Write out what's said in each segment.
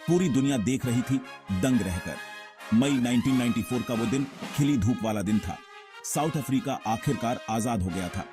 पूरी दुनिया देख रही थी दंग रहकर। मई 1994 का वो दिन खिली धूप वाला दिन था। साउथ अफ्रीका आखिरकार आजाद हो गया था।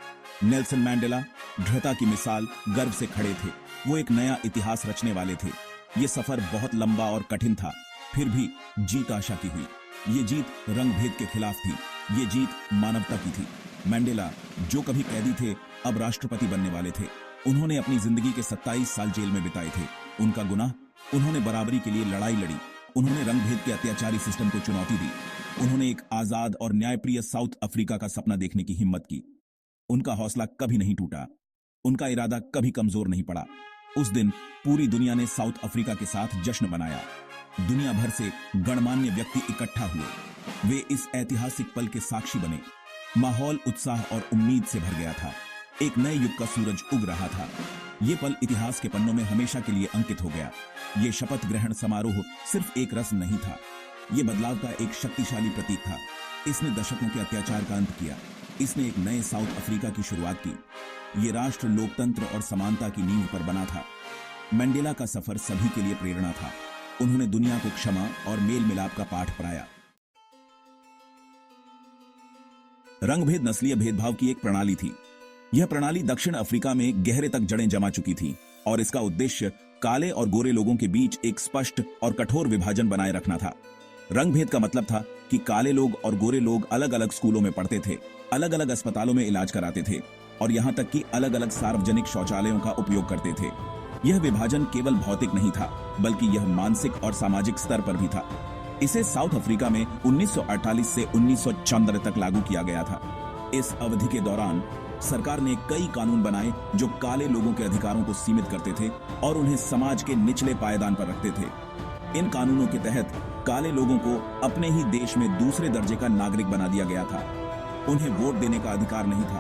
नेल्सन मैंडेला दृढ़ता की मिसाल गर्व से खड़े थे। वो एक नया इतिहास रचने वाले थे। ये सफर बहुत लंबा और कठिन था, फिर भी जीत आशा की हुई। ये जीत रंगभेद के खिलाफ थी। ये जीत मानवता की थी। मैंडेला जो कभी कैदी थे, अब राष्ट्रपति बनने वाले थे। उन्होंने अपनी जिंदगी के 27 साल जेल में बिताए थे। उनका गुनाह, उन्होंने बराबरी के लिए लड़ाई लड़ी। उन्होंने रंगभेद के अत्याचारी सिस्टम को चुनौती दी। उन्होंने एक आजाद और न्यायप्रिय साउथ अफ्रीका का सपना देखने की हिम्मत की। उनका हौसला कभी नहीं टूटा। उनका इरादा कभी कमजोर नहीं पड़ा। उस दिन पूरी दुनिया ने साउथ अफ्रीका के साथ जश्न मनाया। दुनिया भर से गणमान्य व्यक्ति इकट्ठा हुए। वे इस ऐतिहासिक पल के साक्षी बने। माहौल उत्साह और उम्मीद से भर गया था। एक नए युग का सूरज उग रहा था। ये पल इतिहास के पन्नों में हमेशा के लिए अंकित हो गया। ये शपथ ग्रहण समारोह सिर्फ एक रस्म नहीं था, ये बदलाव का एक शक्तिशाली प्रतीक था। इसने दशकों के अत्याचार का अंत किया। इसने एक नए साउथ अफ्रीका की शुरुआत की। ये राष्ट्र लोकतंत्र और समानता की नींव पर बना था। मैंडेला का सफर सभी के लिए प्रेरणा था। उन्होंने दुनिया को क्षमा और मेल मिलाप का पाठ पढ़ाया। रंगभेद नस्लीय भेदभाव की एक प्रणाली थी। यह प्रणाली दक्षिण अफ्रीका में गहरे तक जड़ें जमा चुकी थी और इसका उद्देश्य काले और गोरे लोगों के बीच एक स्पष्ट और कठोर विभाजन बनाए रखना था। रंगभेद का मतलब था कि काले लोग और गोरे लोग अलग अलग स्कूलों में पढ़ते थे, अलग अलग अस्पतालों में इलाज कराते थे और यहां तक कि अलग अलग सार्वजनिक शौचालयों का उपयोग करते थे। यह विभाजन केवल भौतिक नहीं था, बल्कि यह मानसिक और सामाजिक स्तर पर भी था। इसे साउथ अफ्रीका में 1948 से 1974 तक लागू किया गया था। इस अवधि के दौरान सरकार ने कई कानून बनाए जो काले लोगों के अधिकारों को सीमित करते थे और उन्हें समाज के निचले पायदान पर रखते थे। इन कानूनों के तहत काले लोगों को अपने ही देश में दूसरे दर्जे का नागरिक बना दिया गया था। उन्हें वोट देने का अधिकार नहीं था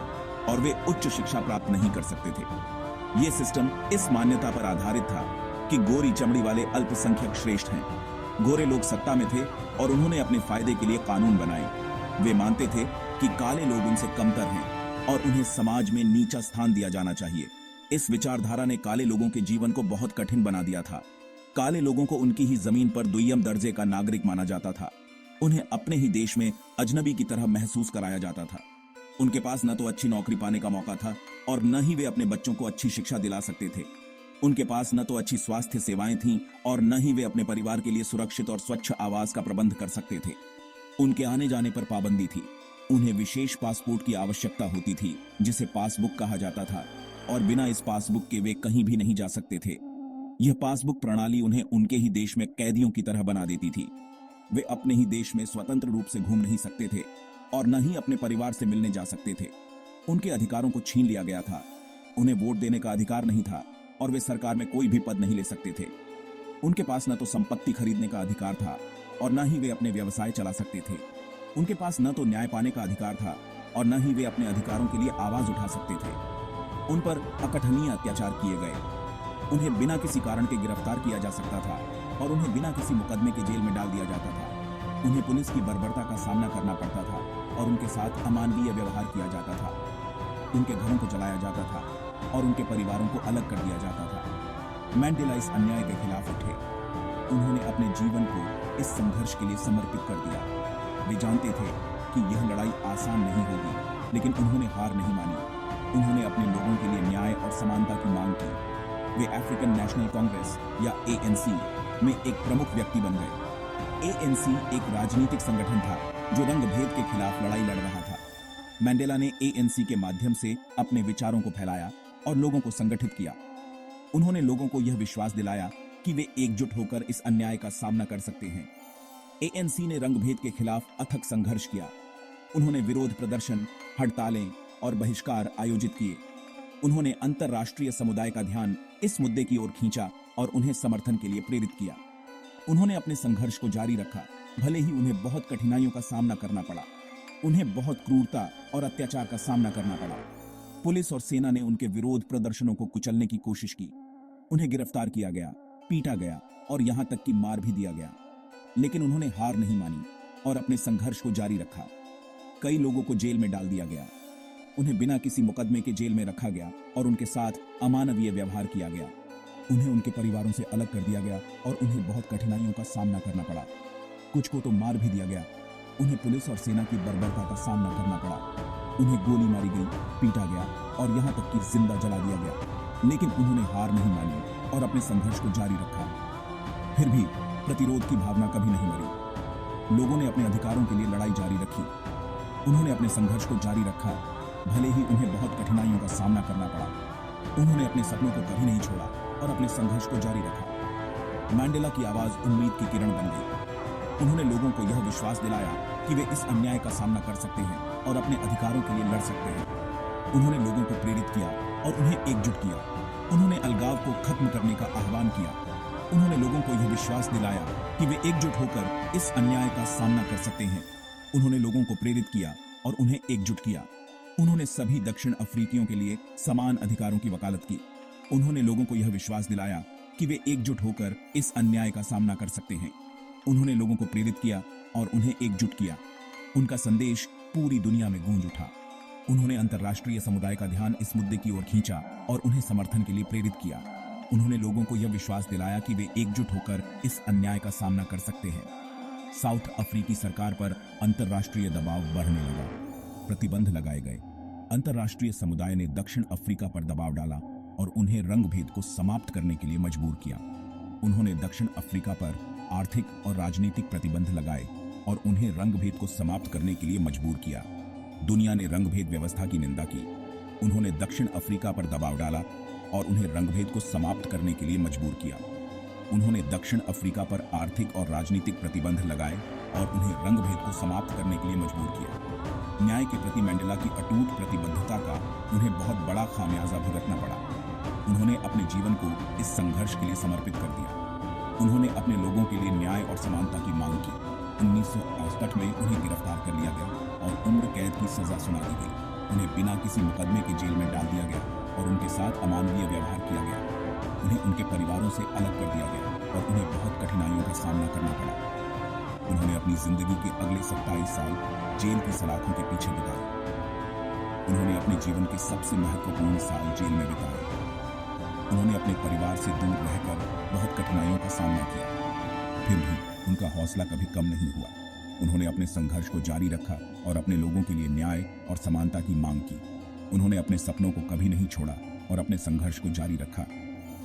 और वे उच्च शिक्षा प्राप्त नहीं कर सकते थे। यह सिस्टम इस मान्यता पर आधारित था कि गोरी चमड़ी वाले अल्पसंख्यक श्रेष्ठ हैं। गोरे लोग सत्ता में थे और उन्होंने अपने फायदे के लिए कानून बनाए। वे मानते थे कि काले लोग उनसे कमतर हैं और उन्हें समाज में नीचा स्थान दिया जाना चाहिए। इस विचारधारा ने काले लोगों के जीवन को बहुत कठिन बना दिया था। काले लोगों को उनकी ही जमीन पर दुय्यम दर्जे का नागरिक माना जाता था। उन्हें अपने ही देश में अजनबी की तरह महसूस कराया जाता था। उनके पास न तो अच्छी नौकरी पाने का मौका था और न ही वे अपने बच्चों को अच्छी शिक्षा दिला सकते थे। उनके पास न तो अच्छी स्वास्थ्य सेवाएं थीं और न ही वे अपने परिवार के लिए सुरक्षित और स्वच्छ आवास का प्रबंध कर सकते थे। उनके आने जाने पर पाबंदी थी। उन्हें विशेष पासपोर्ट की आवश्यकता होती थी, जिसे पासबुक कहा जाता था, और बिना इस पासबुक के वे कहीं भी नहीं जा सकते थे। यह पासबुक प्रणाली उन्हें उनके ही देश में कैदियों की तरह बना देती थी। वे अपने ही देश में स्वतंत्र रूप से घूम नहीं सकते थे और न ही अपने परिवार से मिलने जा सकते थे। उनके अधिकारों को छीन लिया गया था। उन्हें वोट देने का अधिकार नहीं था और वे सरकार में कोई भी पद नहीं ले सकते थे। उनके पास न तो संपत्ति खरीदने का अधिकार था और न ही वे अपने व्यवसाय चला सकते थे। उनके पास न तो न्याय पाने का अधिकार था और न ही वे अपने अधिकारों के लिए आवाज उठा सकते थे। उन पर अकथनीय अत्याचार किए गए। उन्हें बिना किसी कारण के गिरफ्तार किया जा सकता था और उन्हें बिना किसी मुकदमे के जेल में डाल दिया जाता था। उन्हें पुलिस की बर्बरता का सामना करना पड़ता था और उनके साथ अमानवीय व्यवहार किया जाता था। उनके घरों को जलाया जाता था और उनके परिवारों को अलग कर दिया जाता था। मैंडेला इस अन्याय के खिलाफ उठे। उन्होंने अपने जीवन को इस संघर्ष के लिए समर्पित कर दिया। वे जानते थे कि यह लड़ाई आसान नहीं होगी, लेकिन उन्होंने हार नहीं मानी। उन्होंने अपने लोगों के लिए न्याय और समानता की मांग की। वे अफ्रीकन नेशनल कांग्रेस या ANC में एक प्रमुख व्यक्ति बन गए। ANC एक राजनीतिक संगठन था जो रंगभेद के खिलाफ लड़ाई लड़ रहा था। मैंडेला ने ANC के माध्यम से अपने विचारों को फैलाया और लोगों को संगठित किया। उन्होंने लोगों को यह विश्वास दिलाया कि वे एकजुट होकर इस अन्याय का सामना कर सकते हैं। ANC ने रंगभेद के खिलाफ अथक संघर्ष किया। उन्होंने विरोध प्रदर्शन, हड़तालें और बहिष्कार आयोजित किए। उन्होंने अंतर्राष्ट्रीय समुदाय का ध्यान इस मुद्दे की ओर खींचा और उन्हें समर्थन के लिए प्रेरित किया। उन्होंने अपने संघर्ष को जारी रखा, भले ही उन्हें बहुत कठिनाइयों का सामना करना पड़ा। उन्हें बहुत क्रूरता और अत्याचार का सामना करना पड़ा। पुलिस और सेना ने उनके विरोध प्रदर्शनों को कुचलने की कोशिश की। उन्हें गिरफ्तार किया गया, पीटा गया और यहां तक कि मार भी दिया गया। लेकिन उन्होंने हार नहीं मानी और अपने संघर्ष को जारी रखा। कई लोगों को जेल में डाल दिया गया। उन्हें बिना किसी मुकदमे के जेल में रखा गया और उनके साथ अमानवीय व्यवहार किया गया। उन्हें उनके परिवारों से अलग कर दिया गया और उन्हें बहुत कठिनाइयों का सामना करना पड़ा। कुछ को तो मार भी दिया गया। उन्हें पुलिस और सेना की बर्बरता का सामना करना पड़ा। उन्हें गोली मारी गई, पीटा गया और यहाँ तक कि जिंदा जला दिया गया। लेकिन उन्होंने हार नहीं मानी और अपने संघर्ष को जारी रखा। फिर भी प्रतिरोध की भावना कभी नहीं मरी। लोगों ने अपने अधिकारों के लिए लड़ाई जारी रखी। उन्होंने अपने संघर्ष को जारी रखा, भले ही उन्हें बहुत कठिनाइयों का सामना करना पड़ा। उन्होंने अपने सपनों को कभी नहीं छोड़ा और अपने संघर्ष को जारी रखा। मैंडेला की आवाज उम्मीद की किरण बन गई। उन्होंने लोगों को यह विश्वास दिलाया कि वे इस अन्याय का सामना कर सकते हैं और अपने अधिकारों के लिए लड़ सकते हैं। उन्होंने लोगों को प्रेरित किया और उन्हें एकजुट किया। उन्होंने अलगाव को खत्म करने का आह्वान किया। उन्होंने लोगों को यह विश्वास दिलाया कि वे एकजुट होकर इस अन्याय का सामना कर सकते हैं। उन्होंने लोगों को प्रेरित किया और उन्हें एकजुट किया। उन्होंने सभी दक्षिण अफ्रीकियों के लिए समान अधिकारों की वकालत की। उन्होंने लोगों को यह विश्वास दिलाया कि वे एकजुट होकर इस अन्याय का सामना कर सकते हैं। उन्होंने लोगों को प्रेरित किया और उन्हें एकजुट किया। उनका संदेश पूरी दुनिया में गूंज उठा। उन्होंने अंतर्राष्ट्रीय समुदाय का ध्यान इस मुद्दे की ओर खींचा और उन्हें समर्थन के लिए प्रेरित किया। उन्होंने लोगों को यह विश्वास दिलाया कि वे एकजुट होकर इस अन्याय का सामना कर सकते हैं। साउथ अफ्रीकी सरकार पर अंतर्राष्ट्रीय दबाव बढ़ने लगा। प्रतिबंध लगाए गए। अंतर्राष्ट्रीय समुदाय ने दक्षिण अफ्रीका पर दबाव डाला और उन्हें रंगभेद को समाप्त करने के लिए मजबूर किया। उन्होंने दक्षिण अफ्रीका पर आर्थिक और राजनीतिक प्रतिबंध लगाए और उन्हें रंगभेद को समाप्त करने के लिए मजबूर किया। दुनिया ने रंगभेद व्यवस्था की निंदा की। उन्होंने दक्षिण अफ्रीका पर दबाव डाला और उन्हें रंगभेद को समाप्त करने के लिए मजबूर किया। उन्होंने दक्षिण अफ्रीका पर आर्थिक और राजनीतिक प्रतिबंध लगाए और उन्हें रंगभेद को समाप्त करने के लिए मजबूर किया। न्याय के प्रति मैंडेला की अटूट प्रतिबद्धता का उन्हें बहुत बड़ा खामियाजा भुगतना पड़ा। उन्होंने अपने जीवन को इस संघर्ष के लिए समर्पित कर दिया। उन्होंने अपने लोगों के लिए न्याय और समानता की मांग की। 1968 में उन्हें गिरफ्तार कर लिया गया और उम्र कैद की सजा सुना दी गई। उन्हें बिना किसी मुकदमे के जेल में डाल दिया गया और उनके साथ अमानवीय व्यवहार किया गया। उन्हें उनके परिवारों से अलग कर दिया गया और उन्हें बहुत कठिनाइयों का सामना करना पड़ा। उन्होंने अपनी जिंदगी के अगले 27 साल जेल की सलाखों के पीछे बिताए। उन्होंने अपने जीवन के सबसे महत्वपूर्ण साल जेल में बिताए। उन्होंने अपने परिवार से दूर रहकर बहुत कठिनाइयों का सामना किया। फिर भी उनका हौसला कभी कम नहीं हुआ। उन्होंने अपने संघर्ष को जारी रखा और अपने लोगों के लिए न्याय और समानता की मांग की। उन्होंने अपने सपनों को कभी नहीं छोड़ा और अपने संघर्ष को जारी रखा।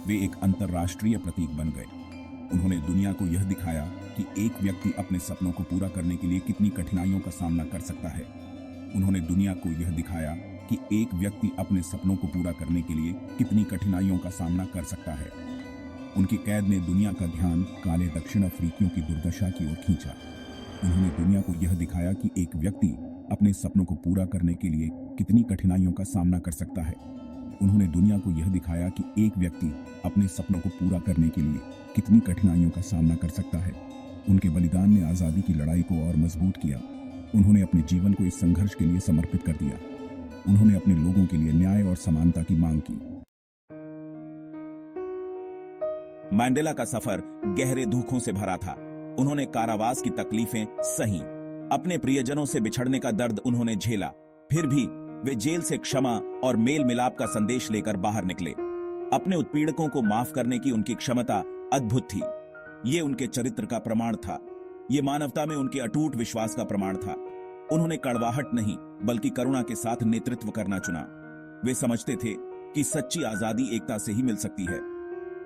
वे एक अंतर्राष्ट्रीय प्रतीक बन गए। उन्होंने दुनिया को यह दिखाया कि एक व्यक्ति अपने सपनों को पूरा करने के लिए कितनी कठिनाइयों का सामना कर सकता है। उन्होंने दुनिया को यह दिखाया कि एक व्यक्ति अपने सपनों को पूरा करने के लिए कितनी कठिनाइयों का सामना कर सकता है। उनकी कैद ने दुनिया का ध्यान काले दक्षिण अफ्रीकियों की दुर्दशा की ओर खींचा। उन्होंने दुनिया को यह दिखाया कि एक व्यक्ति अपने सपनों को पूरा करने के लिए कितनी कठिनाइयों का सामना कर सकता है। उन्होंने दुनिया को यह दिखाया कि एक व्यक्ति अपने सपनों को पूरा करने के लिए कितनी कठिनाइयों का सामना कर सकता है। उनके बलिदान ने आज़ादी की लड़ाई को और मजबूत किया। उन्होंने अपने जीवन को इस संघर्ष के लिए समर्पित कर दिया। उन्होंने अपने लोगों के लिए न्याय और समानता की मांग की। मैंडेला का सफर गहरे दुखों से भरा था। उन्होंने कारावास की तकलीफें सही, अपने प्रियजनों से बिछड़ने का दर्द उन्होंने झेला। फिर भी वे जेल से क्षमा और मेल मिलाप का संदेश लेकर बाहर निकले। अपने उत्पीड़कों को माफ करने की उनकी क्षमता अद्भुत थी। ये उनके चरित्र का प्रमाण था। ये मानवता में उनके अटूट विश्वास का प्रमाण था। उन्होंने कड़वाहट नहीं बल्कि करुणा के साथ नेतृत्व करना चुना। वे समझते थे कि सच्ची आजादी एकता से ही मिल सकती है।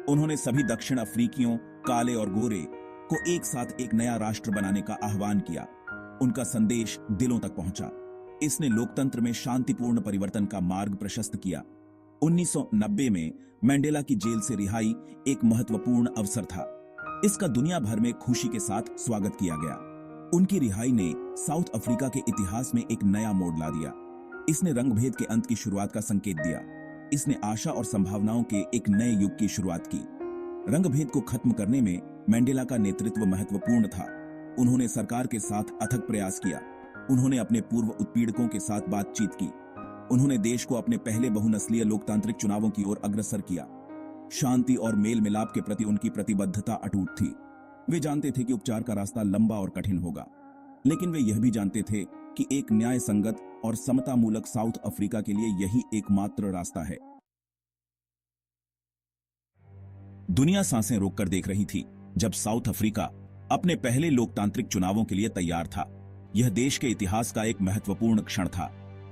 उन्होंने सभी दक्षिण अफ्रीकियों, काले और गोरे को एक साथ एक नया राष्ट्र बनाने का आह्वान किया। उनका संदेश दिलों तक पहुंचा। इसने लोकतंत्र में शांतिपूर्ण परिवर्तन का मार्ग प्रशस्त किया। 1990 में मैंडेला की जेल से रिहाई एक महत्वपूर्ण अवसर था। इसका दुनिया भर में खुशी के साथ स्वागत किया गया। उनकी रिहाई ने साउथ अफ्रीका के इतिहास में एक नया मोड़ ला दिया। इसने रंगभेद के अंत की शुरुआत का संकेत दिया। इसने आशा और संभावनाओं के एक नए युग की शुरुआत की। रंगभेद को खत्म करने में मैंडेला का नेतृत्व महत्वपूर्ण था। उन्होंने सरकार के साथ अथक प्रयास किया। उन्होंने अपने पूर्व उत्पीड़कों के साथ बातचीत की। उन्होंने देश को अपने पहले बहुनस्लीय लोकतांत्रिक चुनावों की ओर अग्रसर किया। शांति और मेल मिलाप के प्रति उनकी प्रतिबद्धता अटूट थी। वे जानते थे कि उपचार का रास्ता लंबा और कठिन होगा, लेकिन वे यह भी जानते थे कि एक न्याय संगत और समतामूलक साउथ अफ्रीका के लिए यही एकमात्र रास्ता है। दुनिया सांसें रोककर देख रही थी जब साउथ अफ्रीका अपने पहले लोकतांत्रिक चुनावों के लिए तैयार था। यह देश के इतिहास का एक महत्वपूर्ण क्षण था।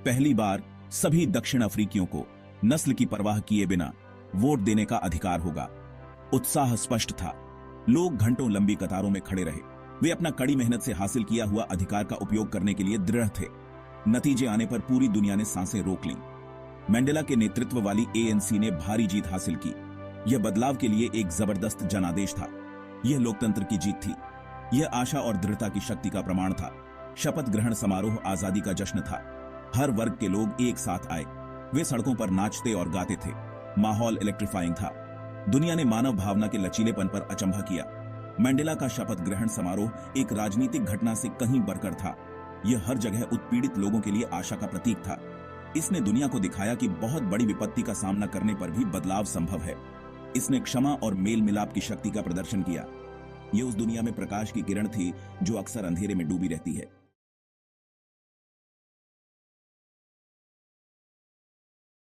पहली बार सभी दक्षिण अफ्रीकियों को नस्ल की परवाह किए बिना वोट देने का अधिकार होगा। उत्साह स्पष्ट था। लोग घंटों लंबी कतारों में खड़े रहे। वे अपना कड़ी मेहनत से हासिल किया हुआ अधिकार का उपयोग करने के लिए दृढ़ थे। नतीजे आने पर पूरी दुनिया ने सांसें रोक लीं। मंडेला के नेतृत्व वाली एएनसी ने भारी जीत हासिल की। यह बदलाव के लिए एक जबरदस्त जनादेश था। यह लोकतंत्र की जीत थी। यह आशा और दृढ़ता की शक्ति का प्रमाण था। शपथ ग्रहण समारोह आजादी का जश्न था। हर वर्ग के लोग एक साथ आए। वे सड़कों पर नाचते और गाते थे। माहौल इलेक्ट्रीफाइंग था। दुनिया ने मानव भावना के लचीलेपन पर अचंभा किया। मंडेला का शपथ ग्रहण समारोह एक राजनीतिक घटना से कहीं बढ़कर था। यह हर जगह उत्पीड़ित लोगों के लिए आशा का प्रतीक था। इसने दुनिया को दिखाया कि बहुत बड़ी विपत्ति का सामना करने पर भी बदलाव संभव है। इसने क्षमा और मेल मिलाप की शक्ति का प्रदर्शन किया। यह उस दुनिया में प्रकाश की किरण थी जो अक्सर अंधेरे में डूबी रहती है।